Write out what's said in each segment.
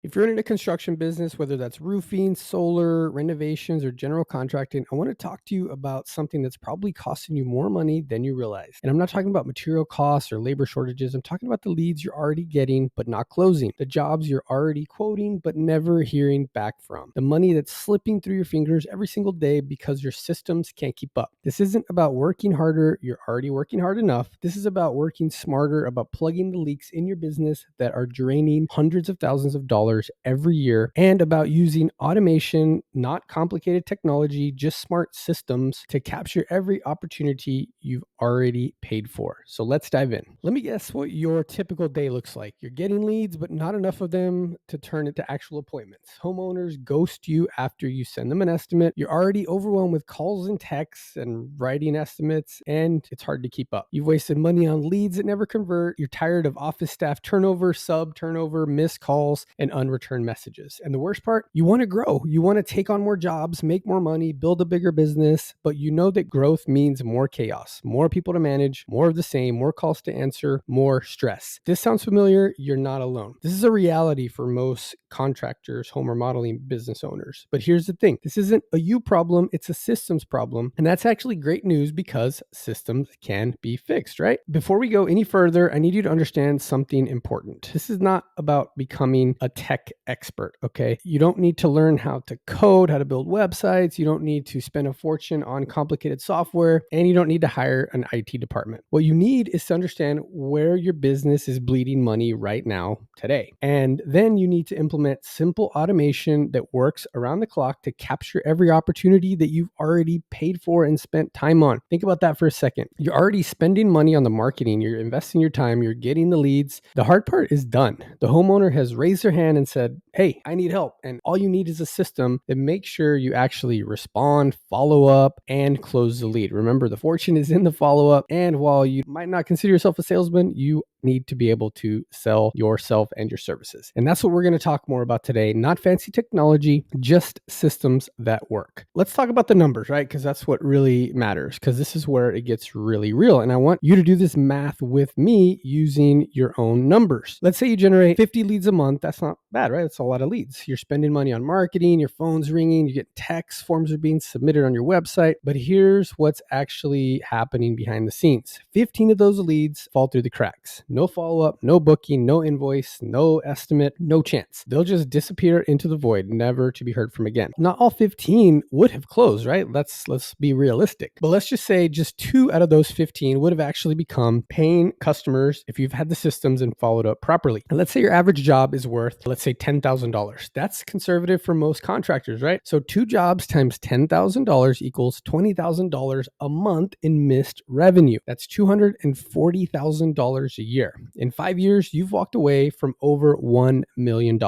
If you're in a construction business, whether that's roofing, solar, renovations, or general contracting, I want to talk to you about something that's probably costing you more money than you realize. And I'm not talking about material costs or labor shortages. I'm talking about the leads you're already getting but not closing, the jobs you're already quoting but never hearing back from, the money that's slipping through your fingers every single day because your systems can't keep up. This isn't about working harder. You're already working hard enough. This is about working smarter, about plugging the leaks in your business that are draining hundreds of thousands of dollars every year, and about using automation, not complicated technology, just smart systems to capture every opportunity you've already paid for. So let's dive in. Let me guess what your typical day looks like. You're getting leads, but not enough of them to turn into actual appointments. Homeowners ghost you after you send them an estimate. You're already overwhelmed with calls and texts and writing estimates, and it's hard to keep up. You've wasted money on leads that never convert. You're tired of office staff turnover, sub turnover, missed calls, and unreturned messages. And the worst part, you want to grow. You want to take on more jobs, make more money, build a bigger business, but you know that growth means more chaos, more people to manage, more of the same, more calls to answer, more stress. This sounds familiar? You're not alone. This is a reality for most contractors, home remodeling business owners. But here's the thing. This isn't a you problem. It's a systems problem. And that's actually great news because systems can be fixed, right? Before we go any further, I need you to understand something important. This is not about becoming a tech expert, okay? You don't need to learn how to code, how to build websites. You don't need to spend a fortune on complicated software, and you don't need to hire an IT department. What you need is to understand where your business is bleeding money right now, today. And then you need to implement simple automation that works around the clock to capture every opportunity that you've already paid for and spent time on. Think about that for a second. You're already spending money on the marketing. You're investing your time. You're getting the leads. The hard part is done. The homeowner has raised their hand and said, hey, I need help. And all you need is a system that makes sure you actually respond, follow up, and close the lead. Remember, the fortune is in the follow-up. And while you might not consider yourself a salesman, you need to be able to sell yourself and your services. And that's what we're going to talk more about today. Not fancy technology, just systems that work. Let's talk about the numbers, right? Because that's what really matters, because this is where it gets really real. And I want you to do this math with me using your own numbers. Let's say you generate 50 leads a month. That's not bad, right? That's a lot of leads. You're spending money on marketing, your phone's ringing, you get texts, forms are being submitted on your website. But here's what's actually happening behind the scenes. 15 of those leads fall through the cracks. No follow-up, no booking, no invoice, no estimate, no chance. They'll just disappear into the void, never to be heard from again. Not all 15 would have closed, right? Let's be realistic. But let's just say just 2 out of those 15 would have actually become paying customers if you've had the systems and followed up properly. And let's say your average job is worth, let's say $10,000. That's conservative for most contractors, right? So 2 jobs times $10,000 equals $20,000 a month in missed revenue. That's $240,000 a year. In 5 years, you've walked away from over $1 million.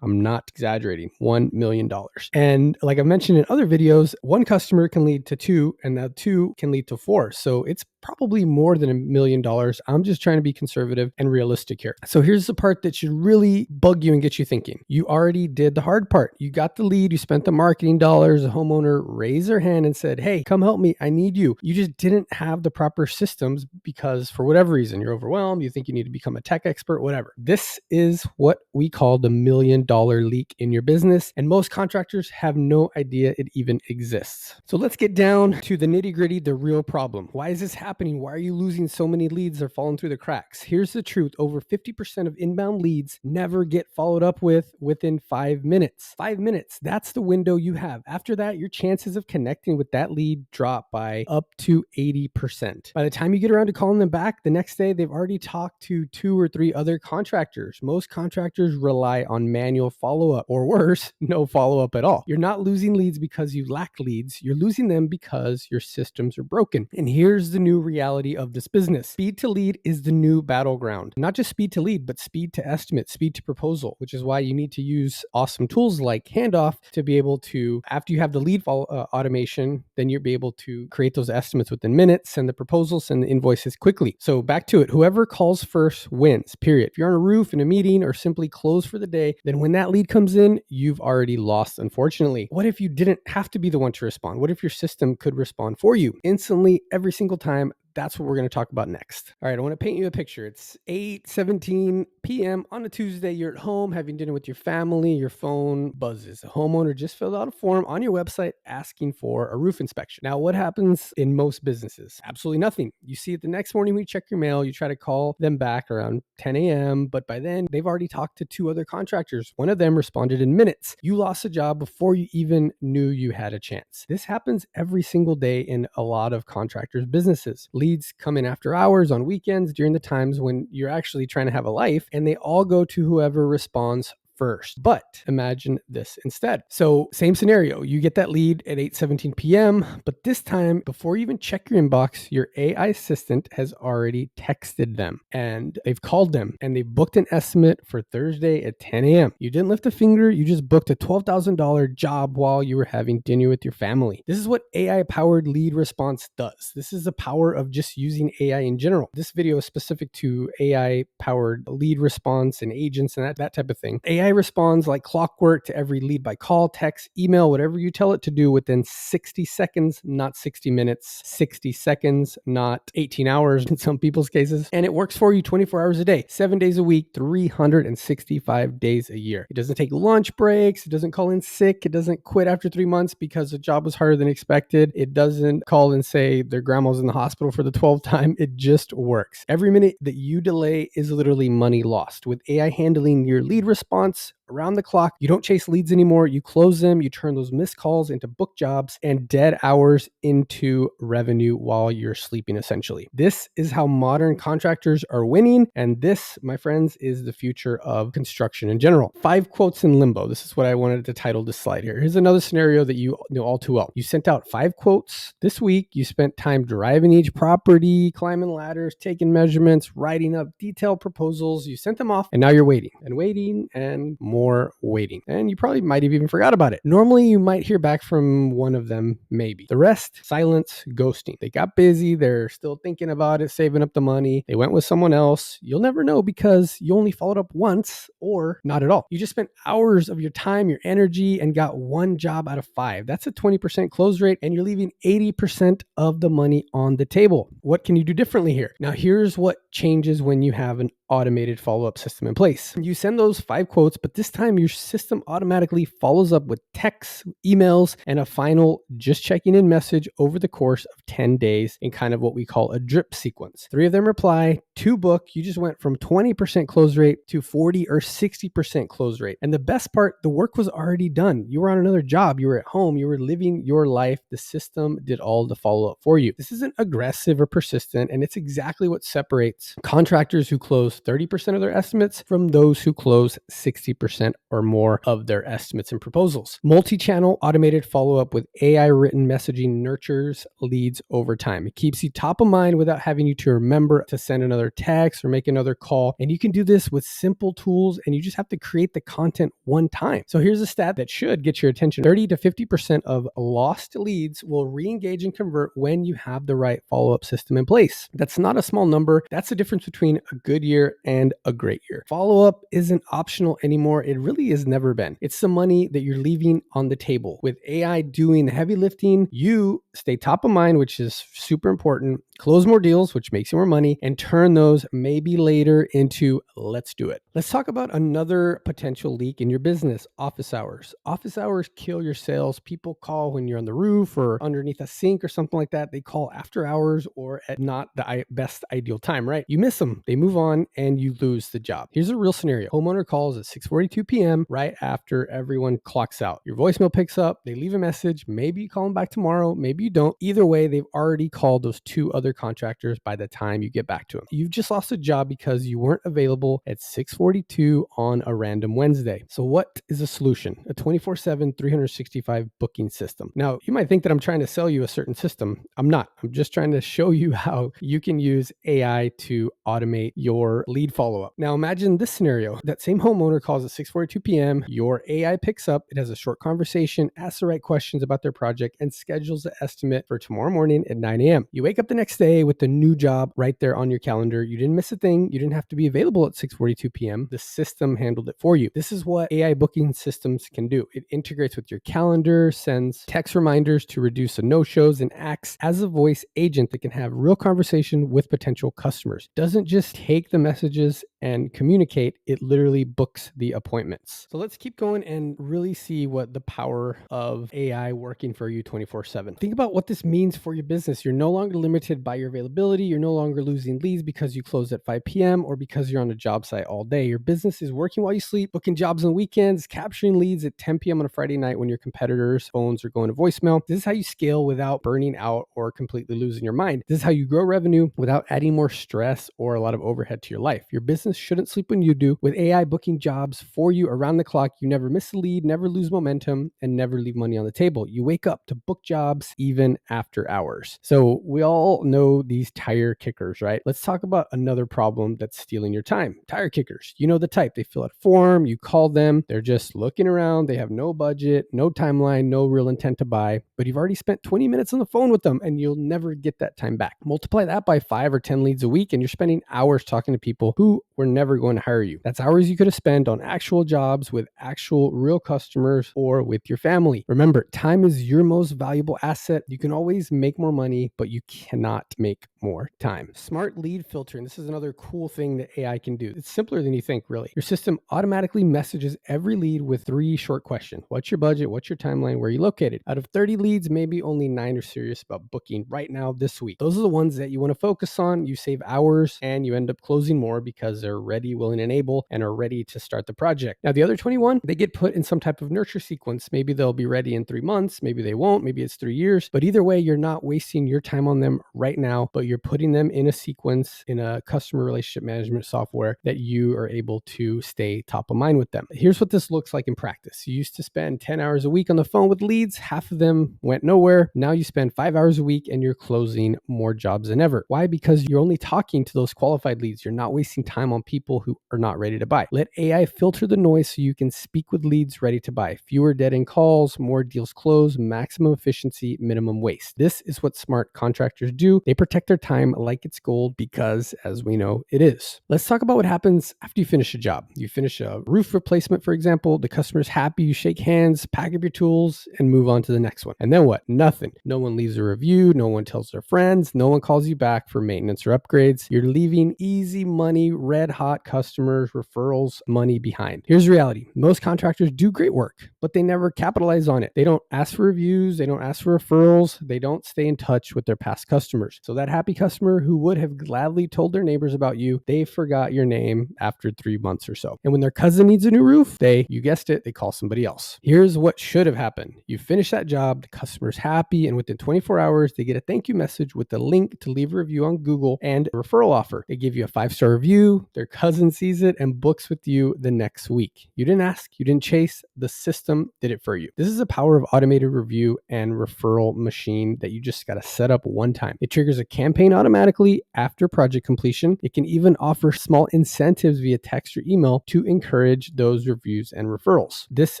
I'm not exaggerating, $1 million. And like I mentioned in other videos, 1 customer can lead to 2, and now 2 can lead to 4. So it's probably more than $1 million. I'm just trying to be conservative and realistic here. So here's the part that should really bug you and get you thinking. You already did the hard part. You got the lead, you spent the marketing dollars, the homeowner raised their hand and said, hey, come help me, I need you. You just didn't have the proper systems because for whatever reason, you're overwhelmed, you think you need to become a tech expert, whatever. This is what we call the $1 million leak in your business. And most contractors have no idea it even exists. So let's get down to the nitty gritty, the real problem. Why is this happening? Why are you losing so many leads that are falling through the cracks? Here's the truth. Over 50% of inbound leads never get followed up with within 5 minutes. 5 minutes. That's the window you have. After that, your chances of connecting with that lead drop by up to 80%. By the time you get around to calling them back, the next day, they've already talked to 2 or 3 other contractors. Most contractors rely on manual follow-up, or worse, no follow-up at all. You're not losing leads because you lack leads. You're losing them because your systems are broken. And here's the new reality of this business. Speed to lead is the new battleground. Not just speed to lead, but speed to estimate, speed to proposal, which is why you need to use awesome tools like Handoff to be able to, after you have the lead automation, then you'll be able to create those estimates within minutes, send the proposals, send the invoices quickly. So back to it. Whoever calls first wins, period. If you're on a roof in a meeting or simply close for the day, then when that lead comes in, you've already lost, unfortunately. What if you didn't have to be the one to respond? What if your system could respond for you instantly every single time? That's what we're going to talk about next. All right, I want to paint you a picture. It's 8:17 p.m. on a Tuesday. You're at home having dinner with your family. Your phone buzzes. A homeowner just filled out a form on your website asking for a roof inspection. Now, what happens in most businesses? Absolutely nothing. You see it the next morning when you check your mail. You try to call them back around 10 a.m., but by then they've already talked to 2 other contractors. One of them responded in minutes. You lost a job before you even knew you had a chance. This happens every single day in a lot of contractors' businesses. Leads come in after hours, on weekends, during the times when you're actually trying to have a life, and they all go to whoever responds first. But imagine this instead. So same scenario, you get that lead at 8:17 p.m., but this time, before you even check your inbox, your AI assistant has already texted them and they've called them and they've booked an estimate for Thursday at 10 a.m. You didn't lift a finger, you just booked a $12,000 job while you were having dinner with your family. This is what AI-powered lead response does. This is the power of just using AI in general. This video is specific to AI-powered lead response and agents and that type of thing. AI responds like clockwork to every lead by call, text, email, whatever you tell it to do within 60 seconds, not 60 minutes, 60 seconds, not 18 hours in some people's cases. And it works for you 24 hours a day, 7 days a week, 365 days a year. It doesn't take lunch breaks. It doesn't call in sick. It doesn't quit after 3 months because the job was harder than expected. It doesn't call and say their grandma's in the hospital for the 12th time. It just works. Every minute that you delay is literally money lost. With AI handling your lead response around the clock, you don't chase leads anymore. You close them, you turn those missed calls into book jobs and dead hours into revenue while you're sleeping, essentially. This is how modern contractors are winning. And this, my friends, is the future of construction in general. 5 quotes in limbo. This is what I wanted to title this slide here. Here's another scenario that you know all too well. You sent out 5 quotes this week. You spent time driving each property, climbing ladders, taking measurements, writing up detailed proposals. You sent them off and now you're waiting and more waiting. And you probably might have even forgot about it. Normally, you might hear back from one of them, maybe. The rest, silence, ghosting. They got busy. They're still thinking about it, saving up the money. They went with someone else. You'll never know because you only followed up once or not at all. You just spent hours of your time, your energy, and got 1 job out of 5. That's a 20% close rate, and you're leaving 80% of the money on the table. What can you do differently here? Now, here's what changes when you have an automated follow-up system in place. You send those 5 quotes, but this time your system automatically follows up with texts, emails, and a final just checking in message over the course of 10 days in kind of what we call a drip sequence. 3 of them reply, 2 book. You just went from 20% close rate to 40 or 60% close rate. And the best part, the work was already done. You were on another job. You were at home. You were living your life. The system did all the follow-up for you. This isn't aggressive or persistent, and it's exactly what separates contractors who close 30% of their estimates from those who close 60% or more of their estimates and proposals. Multi-channel automated follow-up with AI written messaging nurtures leads over time. It keeps you top of mind without having you to remember to send another text or make another call. And you can do this with simple tools, and you just have to create the content one time. So here's a stat that should get your attention. 30 to 50% of lost leads will re-engage and convert when you have the right follow-up system in place. That's not a small number. That's the difference between a good year and a great year. Follow-up isn't optional anymore. It really has never been. It's the money that you're leaving on the table. With AI doing the heavy lifting, you stay top of mind, which is super important, close more deals, which makes you more money, and turn those maybe later into let's do it. Let's talk about another potential leak in your business, office hours. Office hours kill your sales. People call when you're on the roof or underneath a sink or something like that. They call after hours or at not the best ideal time, right? You miss them. They move on and you lose the job. Here's a real scenario. Homeowner calls at 6:42 p.m. right after everyone clocks out. Your voicemail picks up. They leave a message. Maybe you call them back tomorrow. Maybe you don't. Either way, they've already called those 2 other contractors by the time you get back to them. You've just lost a job because you weren't available at 6:42 on a random Wednesday. So what is a solution? A 24/7, 365 booking system. Now, you might think that I'm trying to sell you a certain system. I'm not. I'm just trying to show you how you can use AI to automate your for lead follow-up. Now imagine this scenario. That same homeowner calls at 6:42 p.m. Your AI picks up, it has a short conversation, asks the right questions about their project, and schedules the estimate for tomorrow morning at 9 a.m. You wake up the next day with the new job right there on your calendar. You didn't miss a thing. You didn't have to be available at 6:42 p.m. The system handled it for you. This is what AI booking systems can do. It integrates with your calendar, sends text reminders to reduce the no-shows, and acts as a voice agent that can have real conversation with potential customers. Doesn't just take the messages and communicate, it literally books the appointments. So let's keep going and really see what the power of AI working for you 24/7. Think about what this means for your business. You're no longer limited by your availability. You're no longer losing leads because you close at 5 p.m. or because you're on a job site all day. Your business is working while you sleep, booking jobs on weekends, capturing leads at 10 p.m. on a Friday night when your competitors' phones are going to voicemail. This is how you scale without burning out or completely losing your mind. This is how you grow revenue without adding more stress or a lot of overhead to your life. Your business shouldn't sleep when you do. With AI booking jobs for you around the clock, you never miss a lead, never lose momentum, and never leave money on the table. You wake up to book jobs even after hours. So we all know these tire kickers, right? Let's talk about another problem that's stealing your time. Tire kickers. You know the type. They fill out a form, you call them, they're just looking around, they have no budget, no timeline, no real intent to buy, but you've already spent 20 minutes on the phone with them and you'll never get that time back. Multiply that by 5 or 10 leads a week and you're spending hours talking to people who were never going to hire you. That's hours you could have spent on actual jobs with actual real customers or with your family. Remember, time is your most valuable asset. You can always make more money, but you cannot make more time. Smart lead filtering. This is another cool thing that AI can do. It's simpler than you think, really. Your system automatically messages every lead with 3 short questions. What's your budget? What's your timeline? Where are you located? Out of 30 leads, maybe only 9 are serious about booking right now this week. Those are the ones that you want to focus on. You save hours and you end up closing more because they're ready, willing, and able and are ready to start the project. Now, the other 21, they get put in some type of nurture sequence. Maybe they'll be ready in 3 months. Maybe they won't. Maybe it's 3 years. But either way, you're not wasting your time on them right now, but you're putting them in a sequence in a customer relationship management software that you are able to stay top of mind with them. Here's what this looks like in practice. You used to spend 10 hours a week on the phone with leads. Half of them went nowhere. Now you spend 5 hours a week and you're closing more jobs than ever. Why? Because you're only talking to those qualified leads. You're not wasting time on people who are not ready to buy. Let AI filter the noise so you can speak with leads ready to buy. Fewer dead-end calls, more deals closed, maximum efficiency, minimum waste. This is what smart contractors do. They protect their time like it's gold because, as we know, it is. Let's talk about what happens after you finish a job. You finish a roof replacement, for example. The customer's happy. You shake hands, pack up your tools, and move on to the next one. And then what? Nothing. No one leaves a review. No one tells their friends. No one calls you back for maintenance or upgrades. You're leaving easy money, red hot customers, referrals, money behind. Here's the reality. Most contractors do great work, but they never capitalize on it. They don't ask for reviews. They don't ask for referrals. They don't stay in touch with their past customers. So that happy customer who would have gladly told their neighbors about you, they forgot your name after 3 months or so. And when their cousin needs a new roof, you guessed it, they call somebody else. Here's what should have happened. You finish that job, the customer's happy, and within 24 hours, they get a thank you message with the link to leave a review on Google and a referral offer. They give you a 5-star review, their cousin sees it and books with you the next week. You didn't ask, you didn't chase, the system did it for you. This is the power of automated review and referral machine that you just got to set up one time. It triggers a campaign automatically after project completion. It can even offer small incentives via text or email to encourage those reviews and referrals. This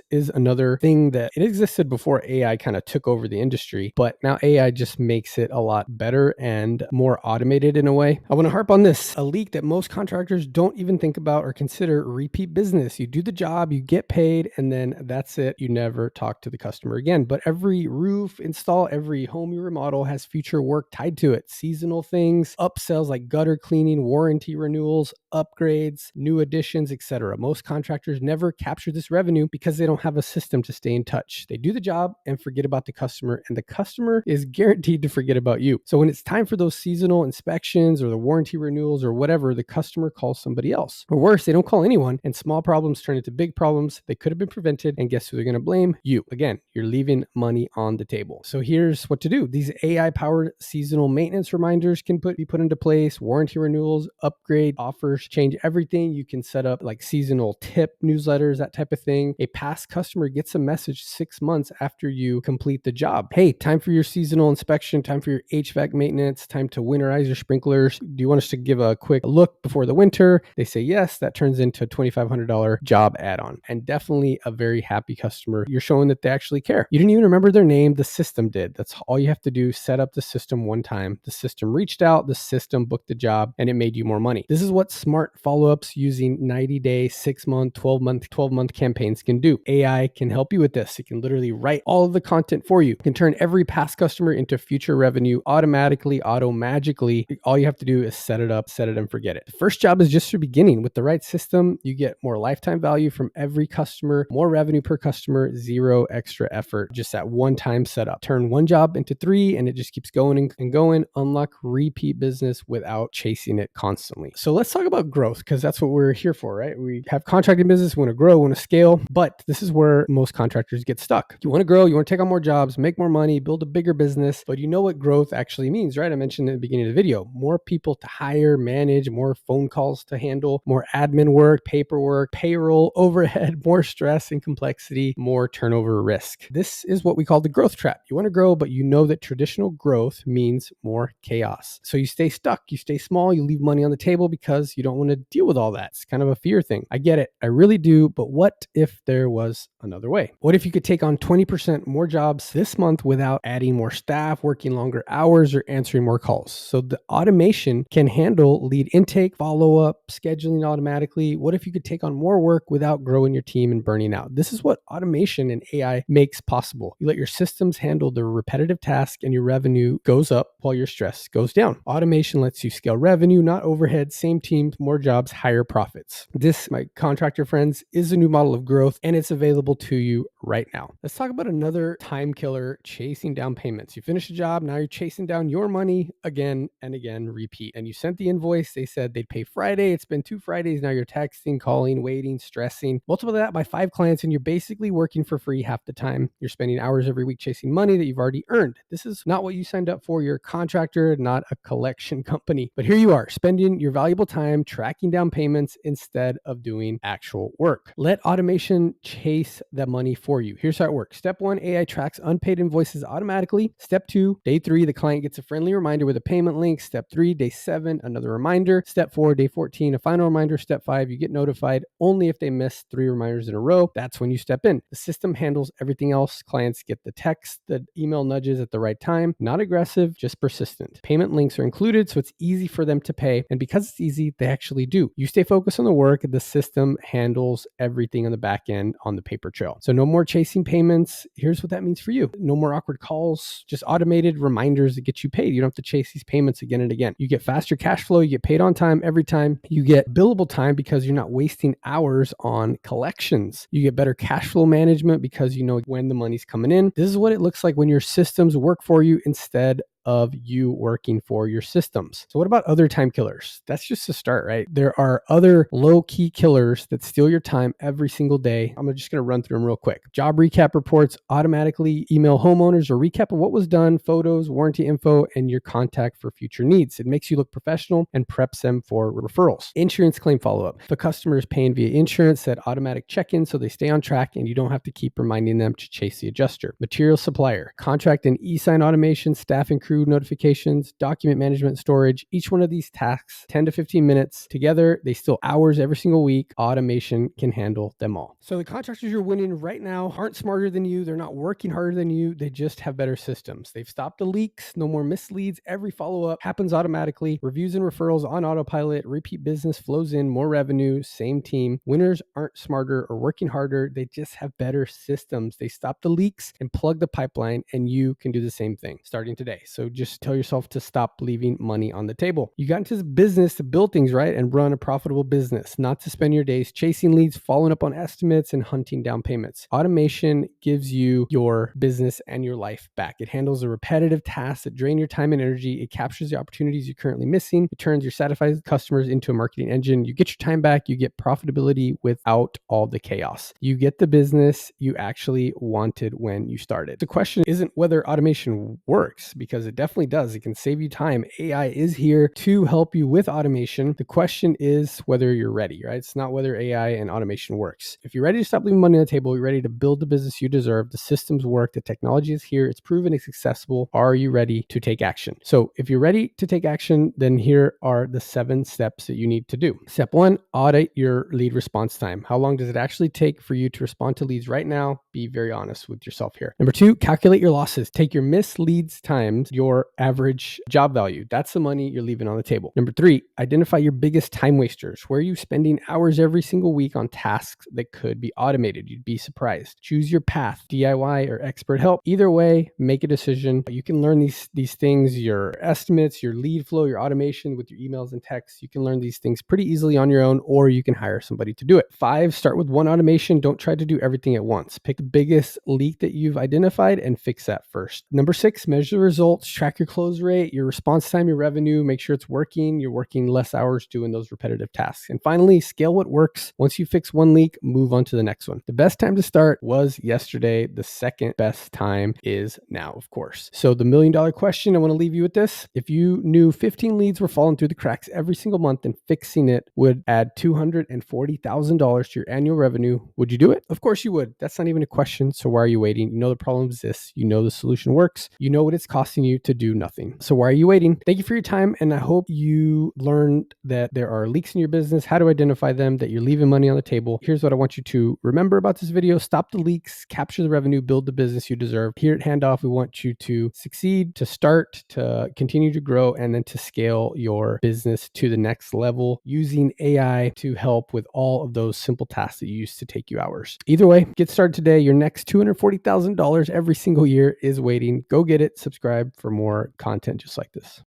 is another thing that it existed before AI kind of took over the industry, but now AI just makes it a lot better and more automated in a way. I want to harp on this. A leak that most contractors don't even think about or consider: repeat business. You do the job, you get paid, and then that's it. You never talk to the customer again. But every roof install, every home you remodel has future work tied to it. Seasonal things, upsells like gutter cleaning, warranty renewals, upgrades, new additions, etc. Most contractors never capture this revenue because they don't have a system to stay in touch. They do the job and forget about the customer, and the customer is guaranteed to forget about you. So when it's time for those seasonal inspections or the warranty renewals or whatever, the customer calls somebody else. Or worse, they don't call anyone, and small problems turn into big problems. They could have been prevented, and guess who they're going to blame? You. Again, you're leaving money on the table. So here's what to do. These AI-powered seasonal maintenance reminders can be put into place. Warranty renewals, upgrade offers, change everything. You can set up like seasonal tip newsletters, that type of thing. A past customer gets a message 6 months after you complete the job. Hey, time for your seasonal inspection, time for your HVAC maintenance, time to winterize your sprinklers. Do you want us to give a quick look before the winter? enter, they say yes, that turns into a $2,500 job add-on, and definitely a very happy customer. You're showing that they actually care. You didn't even remember their name, the system did. That's all you have to do. Set up the system one time. The system reached out, the system booked the job, and it made you more money. This is what smart follow-ups using 90-day, 6-month, 12-month campaigns can do. AI can help you with this. It can literally write all of the content for you. It can turn every past customer into future revenue automatically, magically. All you have to do is set it up, set it and forget it. The first job is just your beginning. With the right system, you get more lifetime value from every customer, more revenue per customer, zero extra effort, just that one-time setup. Turn one job into 3 and it just keeps going and going. Unlock repeat business without chasing it constantly. So let's talk about growth, because that's what we're here for, right? We have contracting business, we want to grow, we want to scale, but this is where most contractors get stuck. You want to grow, you want to take on more jobs, make more money, build a bigger business, but you know what growth actually means, right? I mentioned in the beginning of the video, more people to hire, manage, more phone calls to handle, more admin work, paperwork, payroll, overhead, more stress and complexity, more turnover risk. This is what we call the growth trap. You want to grow, but you know that traditional growth means more chaos. So you stay stuck, you stay small, you leave money on the table because you don't want to deal with all that. It's kind of a fear thing. I get it. I really do. But what if there was another way? What if you could take on 20% more jobs this month without adding more staff, working longer hours, or answering more calls? So the automation can handle lead intake, follow-up, scheduling automatically. What if you could take on more work without growing your team and burning out? This is what automation and AI makes possible. You let your systems handle the repetitive task and your revenue goes up while your stress goes down. Automation lets you scale revenue, not overhead, same teams, more jobs, higher profits. This, my contractor friends, is a new model of growth, and it's available to you right now. Let's talk about another time killer, chasing down payments. You finish a job, now you're chasing down your money again and again, repeat. And you sent the invoice, they said they'd pay Friday. It's been 2 Fridays. Now you're texting, calling, waiting, stressing. Multiply that by 5 clients, and you're basically working for free half the time. You're spending hours every week chasing money that you've already earned. This is not what you signed up for. You're a contractor, not a collection company. But here you are, spending your valuable time tracking down payments instead of doing actual work. Let automation chase that money for you. Here's how it works. Step 1, AI tracks unpaid invoices automatically. Step 2, day 3, the client gets a friendly reminder with a payment link. Step 3, day 7, another reminder. Step 4, day 14, a final reminder. Step 5, you get notified only if they miss 3 reminders in a row. That's when you step in. The system handles everything else. Clients get the text, the email nudges at the right time. Not aggressive, just persistent. Payment links are included, so it's easy for them to pay. And because it's easy, they actually do. You stay focused on the work. The system handles everything on the back end on the paper trail. So no more chasing payments. Here's what that means for you. No more awkward calls, just automated reminders that get you paid. You don't have to chase these payments again and again. You get faster cash flow. You get paid on time every time. You get billable time because you're not wasting hours on collections. You get better cash flow management because you know when the money's coming in. This is what it looks like when your systems work for you instead of you working for your systems. So what about other time killers? That's just a start, right? There are other low-key killers that steal your time every single day. I'm just going to run through them real quick. Job recap reports automatically email homeowners a recap of what was done, photos, warranty info, and your contact for future needs. It makes you look professional and preps them for referrals. Insurance claim follow-up. If a customer is paying via insurance, set automatic check-in so they stay on track and you don't have to keep reminding them to chase the adjuster. Material supplier. Contract and e-sign automation, staff and crew notifications, document management, storage. Each one of these tasks, 10 to 15 minutes together, they steal hours every single week. Automation can handle them all. So the contractors you're winning right now aren't smarter than you. They're not working harder than you. They just have better systems. They've stopped the leaks, no more misleads. Every follow-up happens automatically. Reviews and referrals on autopilot. Repeat business flows in, more revenue, same team. Winners aren't smarter or working harder. They just have better systems. They stop the leaks and plug the pipeline, and you can do the same thing starting today. So just tell yourself to stop leaving money on the table. You got into this business to build things, right? And run a profitable business, not to spend your days chasing leads, following up on estimates, and hunting down payments. Automation gives you your business and your life back. It handles the repetitive tasks that drain your time and energy. It captures the opportunities you're currently missing. It turns your satisfied customers into a marketing engine. You get your time back. You get profitability without all the chaos. You get the business you actually wanted when you started. The question isn't whether automation works, because It definitely does. It can save you time. AI is here to help you with automation. The question is whether you're ready, right? It's not whether AI and automation works. If you're ready to stop leaving money on the table, you're ready to build the business you deserve, the systems work, the technology is here, it's proven, it's accessible. Are you ready to take action? So if you're ready to take action, then here are the 7 steps that you need to do. Step 1, audit your lead response time. How long does it actually take for you to respond to leads right now? Be very honest with yourself here. Number 2, calculate your losses. Take your missed leads times your average job value. That's the money you're leaving on the table. Number 3, identify your biggest time wasters. Where are you spending hours every single week on tasks that could be automated? You'd be surprised. Choose your path, DIY or expert help. Either way, make a decision. You can learn these things, your estimates, your lead flow, your automation with your emails and texts. You can learn these things pretty easily on your own, or you can hire somebody to do it. 5, start with one automation. Don't try to do everything at once. Pick the biggest leak that you've identified and fix that first. Number 6, measure the results, track your close rate, your response time, your revenue, make sure it's working. You're working less hours doing those repetitive tasks. And finally, scale what works. Once you fix one leak, move on to the next one. The best time to start was yesterday. The second best time is now, of course. So the $1 million question, I want to leave you with this. If you knew 15 leads were falling through the cracks every single month and fixing it would add $240,000 to your annual revenue, would you do it? Of course you would. That's not even a question. So why are you waiting? You know the problem exists. You know the solution works. You know what it's costing you to do nothing. So why are you waiting? Thank you for your time. And I hope you learned that there are leaks in your business, how to identify them, that you're leaving money on the table. Here's what I want you to remember about this video. Stop the leaks, capture the revenue, build the business you deserve. Here at Handoff, we want you to succeed, to start, to continue to grow, and then to scale your business to the next level using AI to help with all of those simple tasks that used to take you hours. Either way, get started today. Your next $240,000 every single year is waiting. Go get it. Subscribe for more content just like this.